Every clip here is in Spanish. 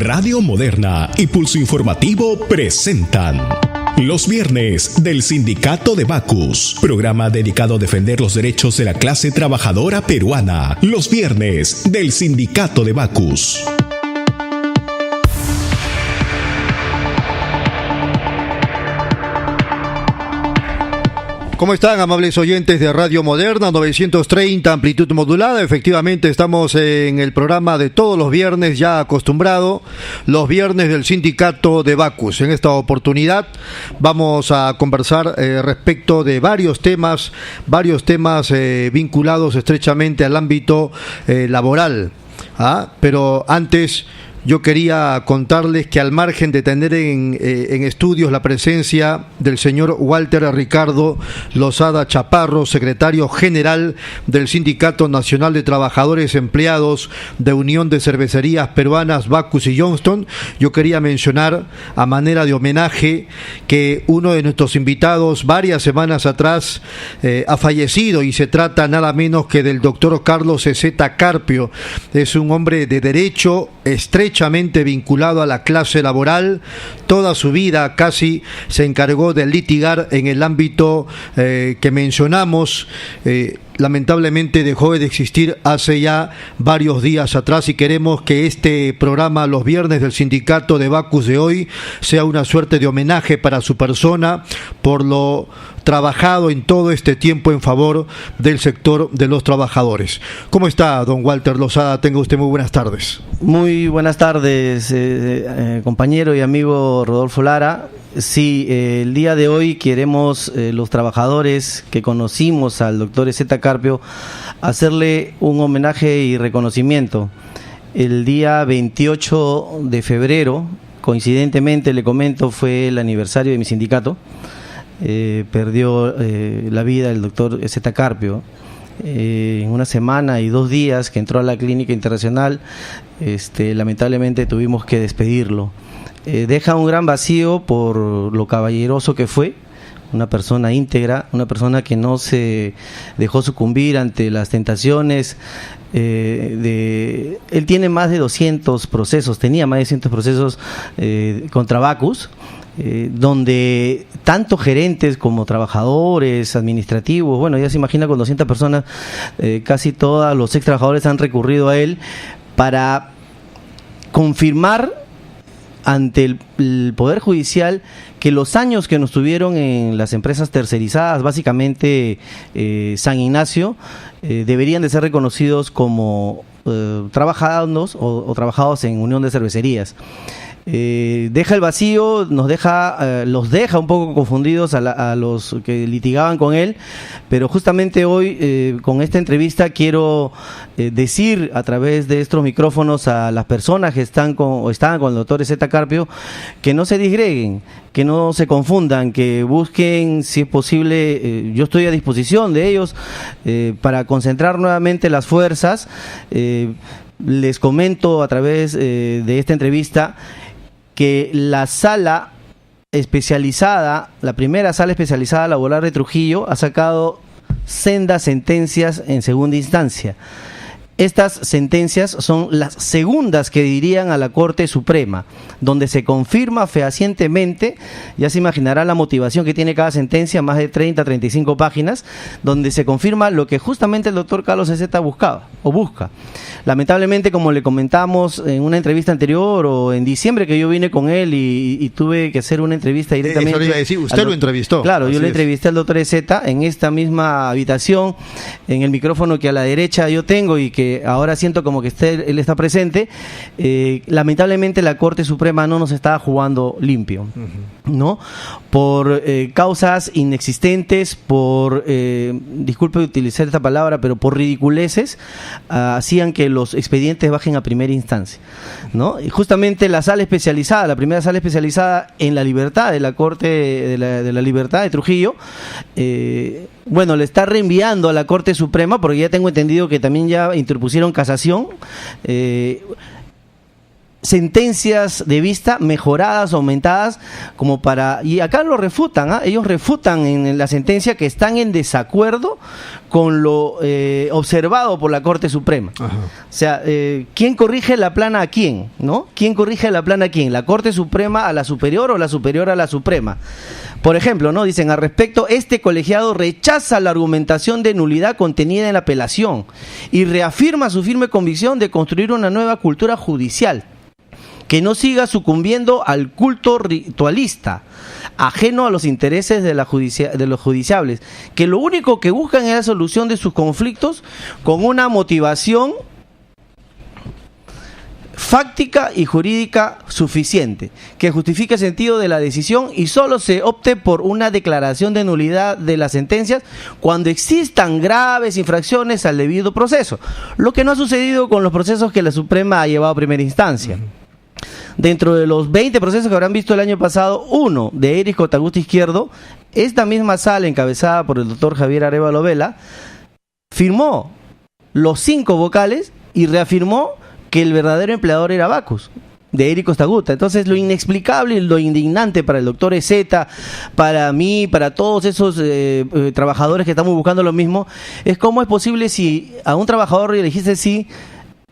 Radio Moderna y Pulso Informativo presentan Los Viernes del Sindicato de Bacus, programa dedicado a defender los derechos de la clase trabajadora peruana. Los Viernes del Sindicato de Bacus. ¿Cómo están, amables oyentes de Radio Moderna 930 amplitud modulada? Efectivamente estamos en el programa de todos los viernes ya acostumbrado, los viernes del Sindicato de Bacus. En esta oportunidad vamos a conversar respecto de varios temas vinculados estrechamente al ámbito laboral. Pero antes yo quería contarles que al margen de tener en estudios la presencia del señor Walter Ricardo Lozada Chaparro, secretario general del Sindicato Nacional de Trabajadores Empleados de Unión de Cervecerías Peruanas Bacus y Johnston, yo quería mencionar a manera de homenaje que uno de nuestros invitados varias semanas atrás ha fallecido, y se trata nada menos que del doctor Carlos Ezeta Carpio. Es un hombre de derecho estrechamente vinculado a la clase laboral. Toda su vida casi se encargó de litigar en el ámbito que mencionamos. Lamentablemente dejó de existir hace ya varios días atrás, y queremos que este programa, Los Viernes del Sindicato de Bacus de hoy, sea una suerte de homenaje para su persona por lo trabajado en todo este tiempo en favor del sector de los trabajadores. ¿Cómo está, don Walter Lozada? Tenga usted muy buenas tardes. Muy buenas tardes, compañero y amigo Rodolfo Lara. Sí, el día de hoy queremos, los trabajadores que conocimos al doctor Ezeta Carpio, hacerle un homenaje y reconocimiento. El día 28 de febrero, coincidentemente le comento, fue el aniversario de mi sindicato. Perdió la vida el doctor Ezeta Carpio. En una semana y 2 días que entró a la clínica internacional, lamentablemente tuvimos que despedirlo. Deja un gran vacío por lo caballeroso que fue, una persona íntegra, una persona que no se dejó sucumbir ante las tentaciones. Él tiene más de 200 procesos, tenía más de 200 procesos contra Bacus, donde tanto gerentes como trabajadores, administrativos, bueno, ya se imagina, con 200 personas, casi todos los ex trabajadores han recurrido a él para confirmar ante el Poder Judicial que los años que nos tuvieron en las empresas tercerizadas, básicamente San Ignacio, deberían de ser reconocidos como trabajados o trabajados en Unión de Cervecerías. Deja el vacío, los deja un poco confundidos a los que litigaban con él, pero justamente hoy con esta entrevista quiero decir a través de estos micrófonos a las personas que estaban con el doctor Ezeta Carpio que no se disgreguen, que no se confundan, que busquen, si es posible, yo estoy a disposición de ellos para concentrar nuevamente las fuerzas. Les comento a través de esta entrevista que la sala especializada, la primera sala especializada laboral de Trujillo, ha sacado sendas sentencias en segunda instancia. Estas sentencias son las segundas que dirían a la Corte Suprema, donde se confirma fehacientemente, ya se imaginará la motivación que tiene cada sentencia, más de 30, 35 páginas, donde se confirma lo que justamente el doctor Carlos Ezeta buscaba o busca. Lamentablemente, como le comentamos en una entrevista anterior o en diciembre que yo vine con él y tuve que hacer una entrevista directamente. Eso le iba a decir, usted lo entrevistó. Claro, yo le es. Entrevisté al doctor Ezeta en esta misma habitación, en el micrófono que a la derecha yo tengo y que ahora siento como que él está presente. Lamentablemente la Corte Suprema no nos está jugando limpio, ¿no? Por causas inexistentes, por, disculpe utilizar esta palabra, pero por ridiculeces, hacían que los expedientes bajen a primera instancia, ¿no? Y justamente la sala especializada, la primera sala especializada en la libertad de la Corte de la Libertad de Trujillo, bueno, le está reenviando a la Corte Suprema, porque ya tengo entendido que también ya interpusieron casación. sentencias de vista mejoradas, aumentadas, como para, y acá lo refutan, ellos refutan en la sentencia que están en desacuerdo con lo observado por la Corte Suprema. Ajá. O sea, ¿quién corrige la plana a quién? ¿No? ¿Quién corrige la plana a quién? ¿La Corte Suprema a la superior o la superior a la suprema? Por ejemplo, ¿no? Dicen, al respecto, este colegiado rechaza la argumentación de nulidad contenida en la apelación y reafirma su firme convicción de construir una nueva cultura judicial que no siga sucumbiendo al culto ritualista, ajeno a los intereses de los judiciables, que lo único que buscan es la solución de sus conflictos con una motivación fáctica y jurídica suficiente, que justifique el sentido de la decisión y solo se opte por una declaración de nulidad de las sentencias cuando existan graves infracciones al debido proceso, lo que no ha sucedido con los procesos que la Suprema ha llevado a primera instancia. Dentro de los 20 procesos que habrán visto el año pasado, uno de Eris Cotagusta Izquierdo, esta misma sala encabezada por el doctor Javier Arévalo Vela, firmó los 5 vocales y reafirmó que el verdadero empleador era Bacus, de Eris Cotagusta. Entonces, lo inexplicable y lo indignante para el doctor Ezeta, para mí, para todos esos trabajadores que estamos buscando lo mismo, es cómo es posible si a un trabajador le dijiste sí,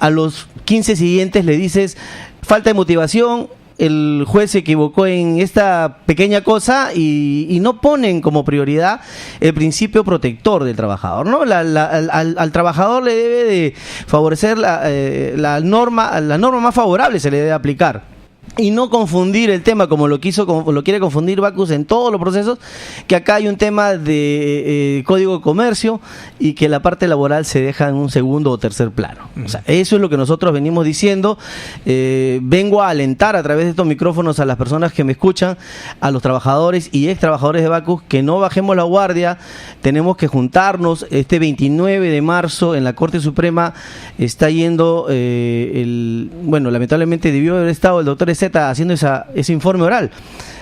a los 15 siguientes le dices falta de motivación, el juez se equivocó en esta pequeña cosa y no ponen como prioridad el principio protector del trabajador, ¿no? Al trabajador le debe de favorecer la norma más favorable se le debe aplicar. Y no confundir el tema como lo quiere confundir Bacus en todos los procesos, que acá hay un tema de código de comercio y que la parte laboral se deja en un segundo o tercer plano. O sea, eso es lo que nosotros venimos diciendo. Vengo a alentar a través de estos micrófonos a las personas que me escuchan, a los trabajadores y ex trabajadores de Bacus, que no bajemos la guardia. Tenemos que juntarnos. Este 29 de marzo en la Corte Suprema está yendo bueno, lamentablemente debió haber estado el doctor Ezeta haciendo ese informe oral,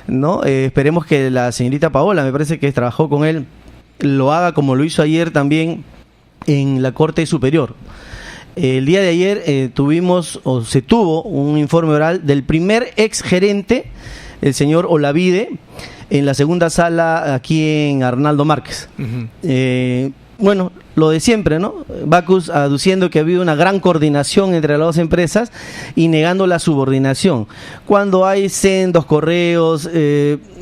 ¿no? Esperemos que la señorita Paola, me parece que trabajó con él, lo haga como lo hizo ayer también en la Corte Superior. El día de ayer se tuvo un informe oral del primer ex gerente, el señor Olavide, en la segunda sala aquí en Arnaldo Márquez. Bueno, lo de siempre, ¿no? Bacus aduciendo que ha habido una gran coordinación entre las dos empresas y negando la subordinación. Cuando hay sendos correos,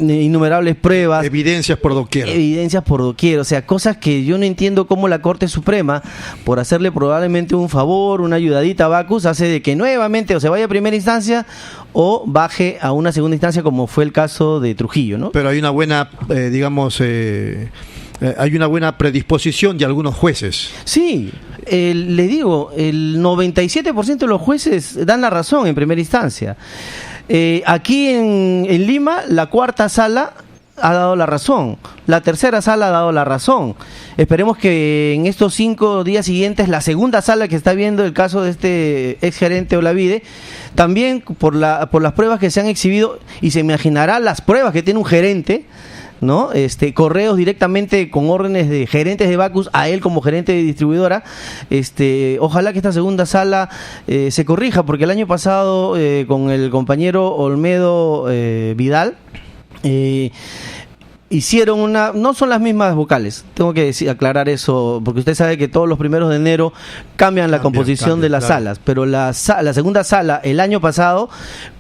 innumerables pruebas. Evidencias por doquier. O sea, cosas que yo no entiendo cómo la Corte Suprema, por hacerle probablemente un favor, una ayudadita a Bacus, hace de que nuevamente o se vaya a primera instancia o baje a una segunda instancia, como fue el caso de Trujillo, ¿no? Pero hay una buena, hay una buena predisposición de algunos jueces. Sí, le digo, el 97% de los jueces dan la razón en primera instancia. Aquí en Lima, la cuarta sala ha dado la razón, la tercera sala ha dado la razón. Esperemos que en estos 5 días siguientes la segunda sala que está viendo el caso de este ex gerente Olavide, también por las pruebas que se han exhibido, y se imaginará las pruebas que tiene un gerente, ¿no? Correos directamente con órdenes de gerentes de Bacus a él como gerente de distribuidora. Ojalá que esta segunda sala se corrija, porque el año pasado con el compañero Olmedo Vidal hicieron no son las mismas vocales, tengo que aclarar eso, porque usted sabe que todos los primeros de enero cambian la composición de las salas, pero la segunda sala el año pasado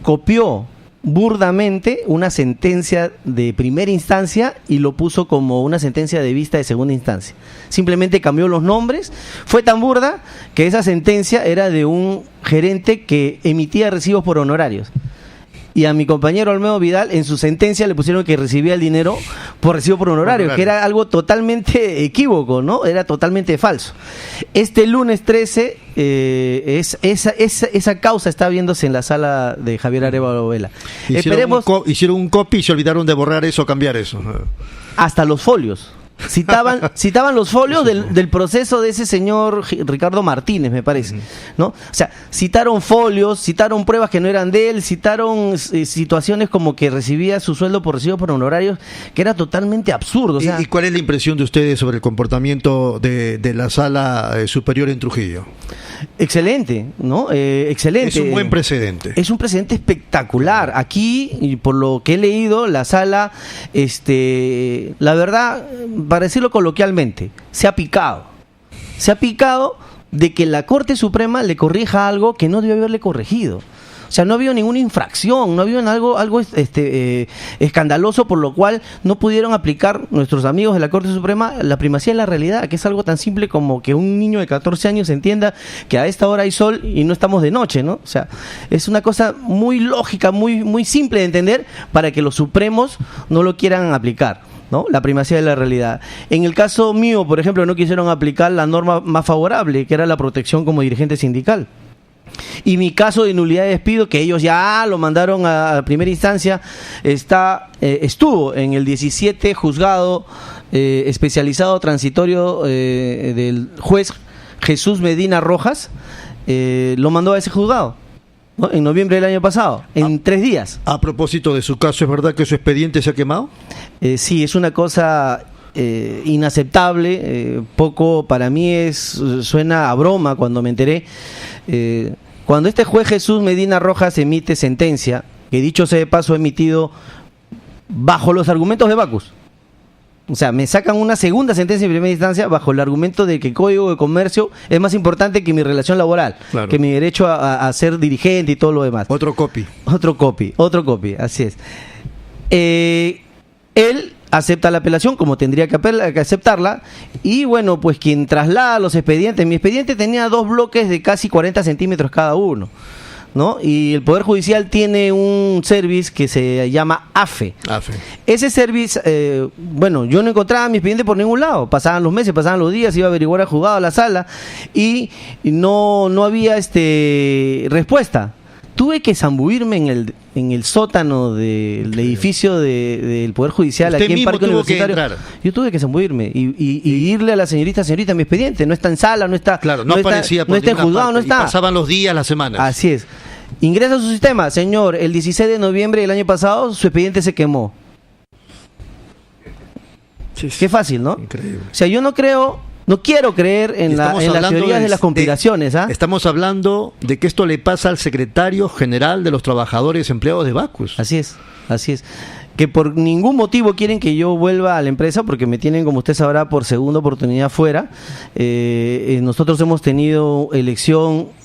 copió burdamente una sentencia de primera instancia y lo puso como una sentencia de vista de segunda instancia. Simplemente cambió los nombres. Fue tan burda que esa sentencia era de un gerente que emitía recibos por honorarios. Y a mi compañero Olmedo Vidal en su sentencia le pusieron que recibía el dinero por recibo por honorario, que era algo totalmente equívoco, ¿no? Era totalmente falso. Este lunes 13 esa causa está viéndose en la sala de Javier Arévalo Vela. Hicieron un copy y se olvidaron de borrar eso o cambiar eso. Hasta los folios. Citaban los folios del proceso de ese señor Ricardo Martínez, me parece, ¿no? O sea, citaron folios, citaron pruebas que no eran de él, citaron situaciones como que recibía su sueldo por recibo por honorarios, que era totalmente absurdo. O sea, ¿Y cuál es la impresión de ustedes sobre el comportamiento de la sala superior en Trujillo? Excelente, ¿no? Excelente. Es un buen precedente. Es un precedente espectacular. Aquí, y por lo que he leído, la sala, la verdad, para decirlo coloquialmente, se ha picado. Se ha picado de que la Corte Suprema le corrija algo que no debió haberle corregido. O sea, no ha habido ninguna infracción, no ha habido algo escandaloso, por lo cual no pudieron aplicar nuestros amigos de la Corte Suprema la primacía de la realidad, que es algo tan simple como que un niño de 14 años entienda que a esta hora hay sol y no estamos de noche, ¿no? O sea, es una cosa muy lógica, muy simple de entender para que los supremos no lo quieran aplicar, ¿no? La primacía de la realidad. En el caso mío, por ejemplo, no quisieron aplicar la norma más favorable, que era la protección como dirigente sindical. Y mi caso de nulidad de despido, que ellos ya lo mandaron a primera instancia, estuvo en el 17 juzgado especializado transitorio del juez Jesús Medina Rojas, lo mandó a ese juzgado, ¿no? En noviembre del año pasado, en 3 días. A propósito de su caso, ¿es verdad que su expediente se ha quemado? Sí, es una cosa inaceptable, poco, para mí suena a broma cuando me enteré. Cuando este juez Jesús Medina Rojas emite sentencia, que dicho sea de paso emitido bajo los argumentos de Bacus, o sea, me sacan una segunda sentencia en primera instancia bajo el argumento de que el Código de Comercio es más importante que mi relación laboral, claro, que mi derecho a ser dirigente y todo lo demás. Otro copy, así es. Él acepta la apelación como tendría que aceptarla, y bueno, pues quien traslada los expedientes, mi expediente tenía 2 bloques de casi 40 centímetros cada uno, ¿no? Y el Poder Judicial tiene un service que se llama AFE. Ese service, bueno, yo no encontraba mi expediente por ningún lado, pasaban los meses, pasaban los días, iba a averiguar al juzgado, a la sala, y no había respuesta. Tuve que zambuirme en el sótano del edificio del Poder Judicial aquí en Parque Universitario. Yo tuve que zambuirme y irle a la señorita, mi expediente no está en sala, no está, claro, no aparecía, no está en juzgado, no está. Pasaban los días, las semanas. Así es. Ingresa a su sistema, señor, el 16 de noviembre del año pasado su expediente se quemó. Sí, qué fácil, ¿no? Increíble. O sea, yo no quiero creer en las teorías de las conspiraciones. Estamos hablando de que esto le pasa al secretario general de los trabajadores empleados de Bacus. Así es. Que por ningún motivo quieren que yo vuelva a la empresa, porque me tienen, como usted sabrá, por segunda oportunidad fuera. Nosotros hemos tenido elección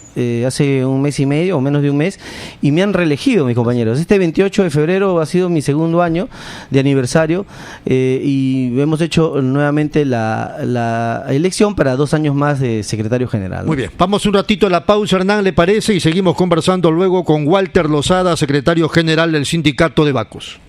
hace 1 mes y medio o menos de 1 mes, y me han reelegido mis compañeros. Este 28 de febrero ha sido mi 2º año de aniversario, y hemos hecho nuevamente la elección para 2 años más de secretario general. Muy bien, vamos un ratito a la pausa, Hernán, ¿le parece? Y seguimos conversando luego con Walter Lozada, secretario general del sindicato de Bacus.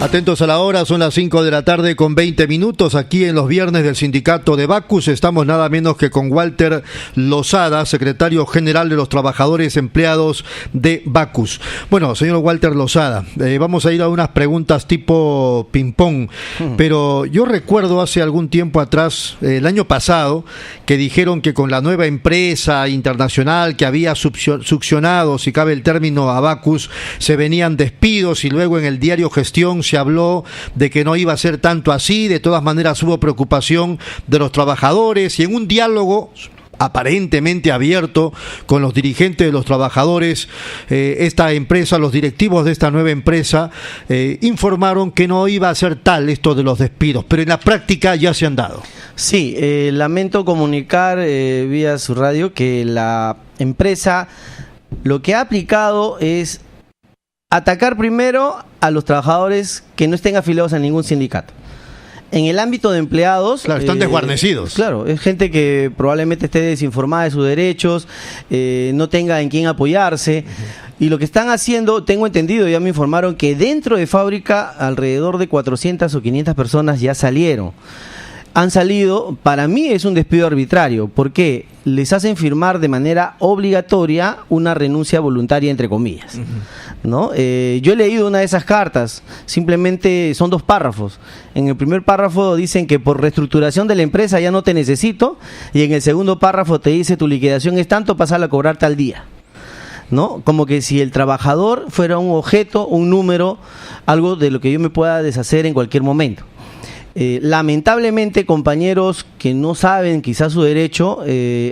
Atentos a la hora, son las 5 de la tarde con 20 minutos. Aquí en los viernes del sindicato de Bacus estamos nada menos que con Walter Lozada, secretario general de los trabajadores empleados de Bacus. Bueno, señor Walter Lozada, vamos a ir a unas preguntas tipo ping-pong, pero yo recuerdo hace algún tiempo atrás, el año pasado, que dijeron que con la nueva empresa internacional que había succionado, si cabe el término, a Bacus, se venían despidos, y luego en el diario Gestión se habló de que no iba a ser tanto así. De todas maneras hubo preocupación de los trabajadores, y en un diálogo aparentemente abierto con los dirigentes de los trabajadores, esta empresa, los directivos de esta nueva empresa informaron que no iba a ser tal esto de los despidos, pero en la práctica ya se han dado. Sí, lamento comunicar vía su radio que la empresa lo que ha aplicado es atacar primero a los trabajadores que no estén afiliados a ningún sindicato. En el ámbito de empleados... Claro, están desguarnecidos. Claro, es gente que probablemente esté desinformada de sus derechos, no tenga en quién apoyarse. Y lo que están haciendo, tengo entendido, ya me informaron que dentro de fábrica alrededor de 400 o 500 personas ya salieron. Han salido, para mí es un despido arbitrario, porque les hacen firmar de manera obligatoria una renuncia voluntaria, entre comillas, ¿no? Yo he leído una de esas cartas, simplemente son 2 párrafos. En el primer párrafo dicen que por reestructuración de la empresa ya no te necesito, y en el segundo párrafo te dice tu liquidación es tanto, pasarla a cobrar tal día, ¿no? Como que si el trabajador fuera un objeto, un número, algo de lo que yo me pueda deshacer en cualquier momento. Lamentablemente, compañeros que no saben quizás su derecho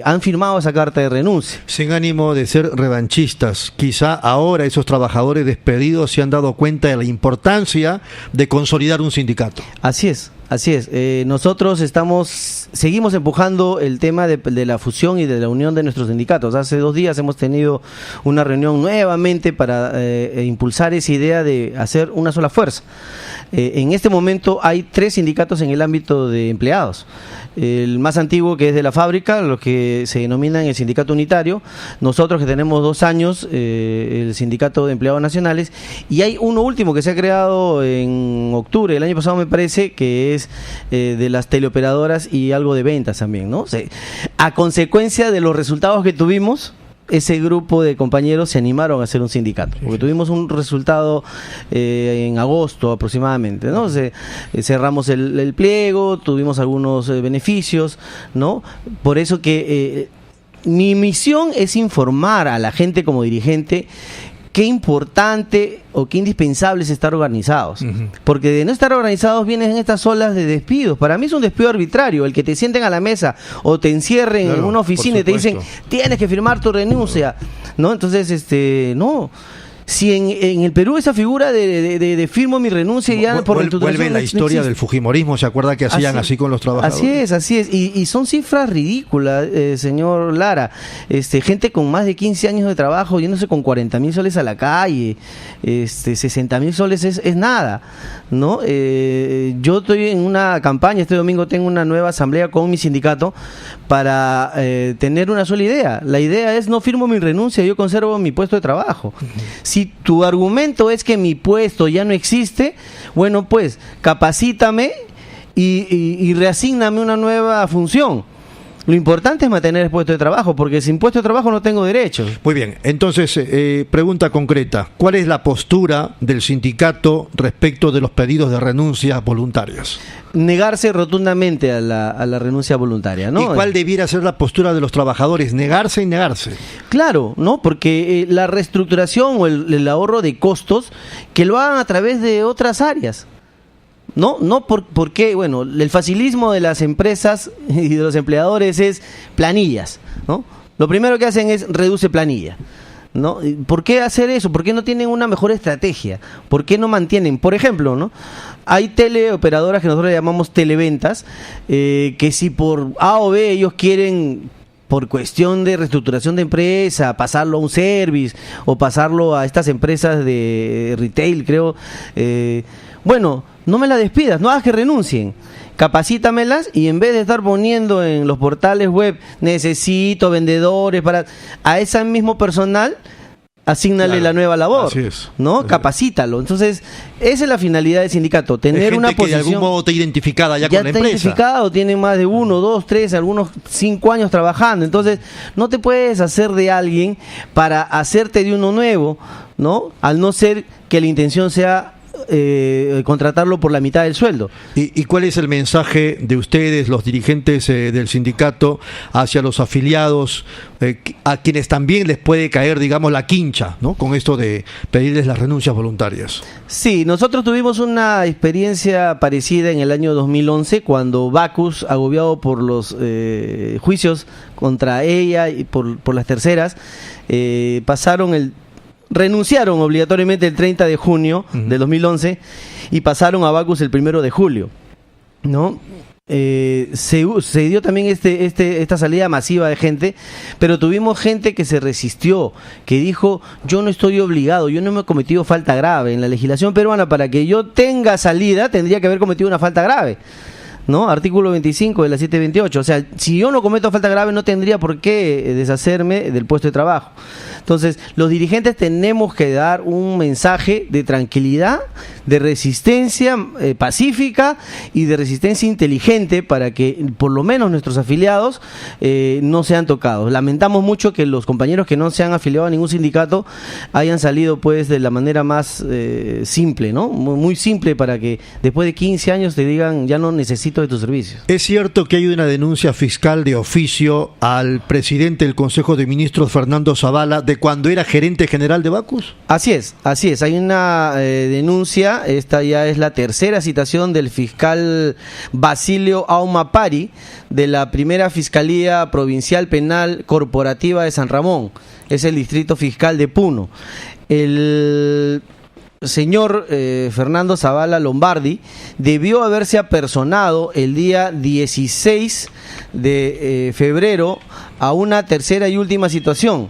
han firmado esa carta de renuncia. Sin ánimo de ser revanchistas, quizá ahora esos trabajadores despedidos se han dado cuenta de la importancia de consolidar un sindicato. Así es. Así es, nosotros seguimos empujando el tema de la fusión y de la unión de nuestros sindicatos. Hace 2 días hemos tenido una reunión nuevamente para impulsar esa idea de hacer una sola fuerza. En este momento hay 3 sindicatos en el ámbito de empleados. El más antiguo, que es de la fábrica, los que se denominan el sindicato unitario. Nosotros, que tenemos 2 años, el sindicato de empleados nacionales. Y hay uno último que se ha creado en octubre del año pasado, me parece, que es de las teleoperadoras y algo de ventas también, ¿no? O sea, a consecuencia de los resultados que tuvimos, ese grupo de compañeros se animaron a hacer un sindicato, porque tuvimos un resultado en agosto aproximadamente, ¿no? Cerramos el pliego, tuvimos algunos beneficios, ¿no? Por eso que mi misión es informar a la gente como dirigente qué importante o qué indispensable es estar organizados. Porque de no estar organizados vienen estas olas de despidos. Para mí es un despido arbitrario, el que te sienten a la mesa o te encierren en una oficina y te dicen, tienes que firmar tu renuncia, ¿no? Entonces, no. Si en el Perú esa figura de firmo mi renuncia ya por vuelve la historia del fujimorismo, ¿se acuerda que hacían así con los trabajadores? Así es, y son cifras ridículas, señor Lara. Gente con más de 15 años de trabajo yéndose con 40.000 soles a la calle, 60.000 soles es nada, ¿no? Yo estoy en una campaña, este domingo tengo una nueva asamblea con mi sindicato para tener una sola idea. La idea es: no firmo mi renuncia, yo conservo mi puesto de trabajo. Si tu argumento es que mi puesto ya no existe, bueno, pues capacítame y reasígname una nueva función. Lo importante es mantener el puesto de trabajo, porque sin puesto de trabajo no tengo derechos. Muy bien, entonces, pregunta concreta: ¿cuál es la postura del sindicato respecto de los pedidos de renuncias voluntarias? Negarse rotundamente a la renuncia voluntaria, ¿no? ¿Y cuál debiera ser la postura de los trabajadores? Negarse y negarse. Claro, ¿no? Porque la reestructuración o el ahorro de costos, que lo hagan a través de otras áreas. No porque, bueno, el facilismo de las empresas y de los empleadores es planillas, ¿no? Lo primero que hacen es reduce planilla, ¿no? ¿Por qué hacer eso? ¿Por qué no tienen una mejor estrategia? ¿Por qué no mantienen? Por ejemplo, ¿no? Hay teleoperadoras que nosotros llamamos televentas, que si por A o B ellos quieren, por cuestión de reestructuración de empresa, pasarlo a un service o pasarlo a estas empresas de retail, creo, bueno, no me la despidas, no hagas que renuncien, capacítamelas, y en vez de estar poniendo en los portales web necesito vendedores a ese mismo personal, asígnale la nueva labor, así es, ¿no? Capacítalo. Entonces, esa es la finalidad del sindicato, tener una posición que de algún modo está identificada ya con la empresa. Ya está identificado, tiene más de 1, 2, 3, algunos 5 años trabajando. Entonces, no te puedes hacer de alguien para hacerte de uno nuevo, ¿no? Al no ser que la intención sea contratarlo por la mitad del sueldo. ¿Y cuál es el mensaje de ustedes, los dirigentes del sindicato, hacia los afiliados, a quienes también les puede caer, digamos, la quincha, ¿no?, con esto de pedirles las renuncias voluntarias? Sí, nosotros tuvimos una experiencia parecida en el año 2011, cuando Bacus, agobiado por los juicios contra ella y por las terceras, renunciaron obligatoriamente el 30 de junio del 2011 y pasaron a Bacus el 1 de julio, ¿no? Se dio también esta salida masiva de gente, pero tuvimos gente que se resistió, que dijo: yo no estoy obligado, yo no me he cometido falta grave. En la legislación peruana, para que yo tenga salida, tendría que haber cometido una falta grave, ¿no? Artículo 25 de la 728. O sea, si yo no cometo falta grave, no tendría por qué deshacerme del puesto de trabajo. Entonces, los dirigentes tenemos que dar un mensaje de tranquilidad, de resistencia pacífica y de resistencia inteligente, para que por lo menos nuestros afiliados no sean tocados. Lamentamos mucho que los compañeros que no se han afiliado a ningún sindicato hayan salido, pues, de la manera más simple, ¿no? Muy simple, para que después de 15 años te digan: ya no necesito de tus servicios. ¿Es cierto que hay una denuncia fiscal de oficio al presidente del Consejo de Ministros, Fernando Zavala, de cuando era gerente general de Bacus? Así es. Hay una denuncia fecha, esta ya es la tercera citación del fiscal Basilio Aumapari de la primera Fiscalía Provincial Penal Corporativa de San Ramón, es el distrito fiscal de Puno. El señor Fernando Zavala Lombardi debió haberse apersonado el día 16 de febrero a una tercera y última situación.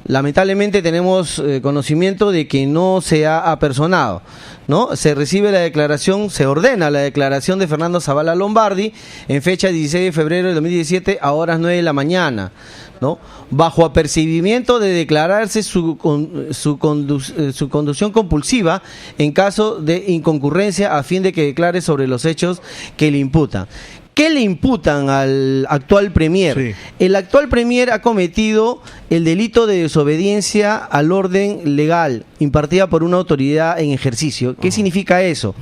Lamentablemente tenemos conocimiento de que no se ha apersonado, ¿no? Se recibe la declaración, se ordena la declaración de Fernando Zavala Lombardi en fecha 16 de febrero de 2017 a horas 9 de la mañana, ¿no? Bajo apercibimiento de declararse su conducción compulsiva en caso de inconcurrencia a fin de que declare sobre los hechos que le imputan. ¿Qué le imputan al actual premier? Sí. El actual premier ha cometido el delito de desobediencia al orden legal impartida por una autoridad en ejercicio. ¿Qué significa eso?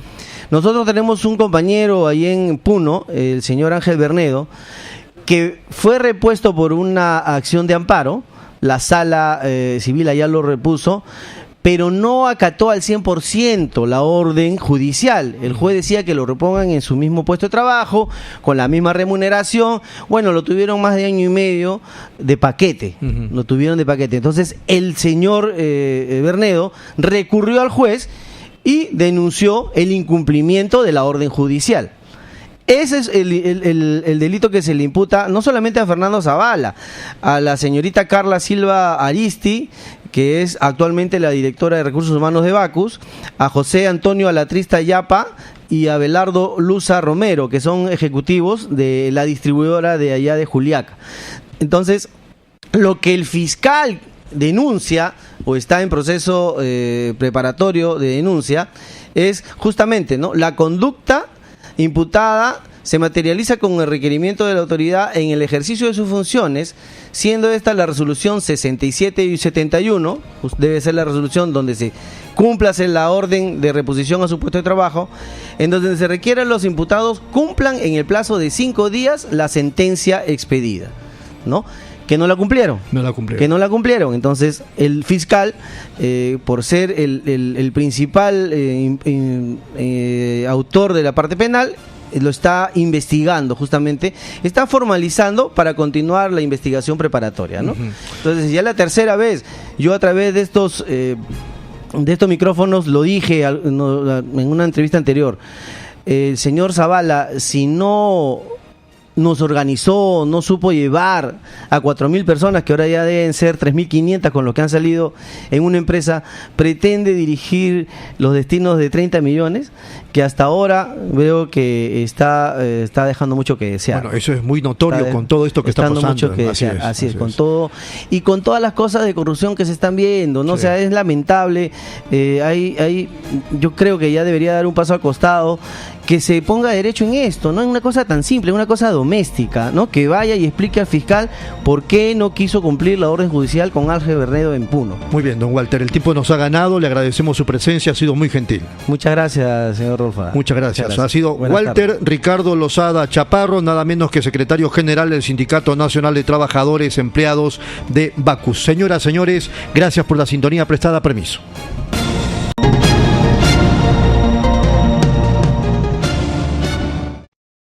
Nosotros tenemos un compañero ahí en Puno, el señor Ángel Bernedo, que fue repuesto por una acción de amparo, la sala civil allá lo repuso, pero no acató al 100% la orden judicial. El juez decía que lo repongan en su mismo puesto de trabajo, con la misma remuneración. Bueno, lo tuvieron más de año y medio de paquete, lo tuvieron de paquete. Entonces, el señor Bernedo recurrió al juez y denunció el incumplimiento de la orden judicial. Ese es el delito que se le imputa no solamente a Fernando Zavala, a la señorita Carla Silva Aristi, que es actualmente la directora de Recursos Humanos de Bacus, a José Antonio Alatrista Yapa y a Belardo Luza Romero, que son ejecutivos de la distribuidora de allá de Juliaca. Entonces, lo que el fiscal denuncia o está en proceso preparatorio de denuncia es justamente, ¿no?, la conducta imputada se materializa con el requerimiento de la autoridad en el ejercicio de sus funciones, siendo esta la resolución 67 y 71, debe ser la resolución donde se cumpla la orden de reposición a su puesto de trabajo, en donde se requiere a los imputados cumplan en el plazo de 5 días la sentencia expedida, ¿no? Que no la cumplieron. Que no la cumplieron. Entonces, el fiscal, por ser el principal autor de la parte penal, lo está investigando justamente, está formalizando para continuar la investigación preparatoria, ¿no? Entonces, ya la tercera vez, yo a través de estos micrófonos lo dije en una entrevista anterior, el señor Zavala, si no nos organizó, no supo llevar a 4.000 personas, que ahora ya deben ser 3.500 con los que han salido en una empresa, pretende dirigir los destinos de 30 millones, que hasta ahora veo que está dejando mucho que desear. Bueno, eso es muy notorio con todo esto que está pasando. Mucho que desear, así es, con todo, y con todas las cosas de corrupción que se están viendo, ¿no? Sí. O sea, es lamentable, yo creo que ya debería dar un paso al costado, que se ponga derecho en esto, no es una cosa tan simple, es una cosa doméstica, ¿no? Que vaya y explique al fiscal por qué no quiso cumplir la orden judicial con Ángel Bernedo en Puno. Muy bien, don Walter, el tiempo nos ha ganado, le agradecemos su presencia, ha sido muy gentil. Muchas gracias, señor Rolfa. Muchas gracias. Ha sido Walter Ricardo Lozada Chaparro, nada menos que secretario general del Sindicato Nacional de Trabajadores Empleados de Bacus. Señoras, señores, gracias por la sintonía prestada. Permiso.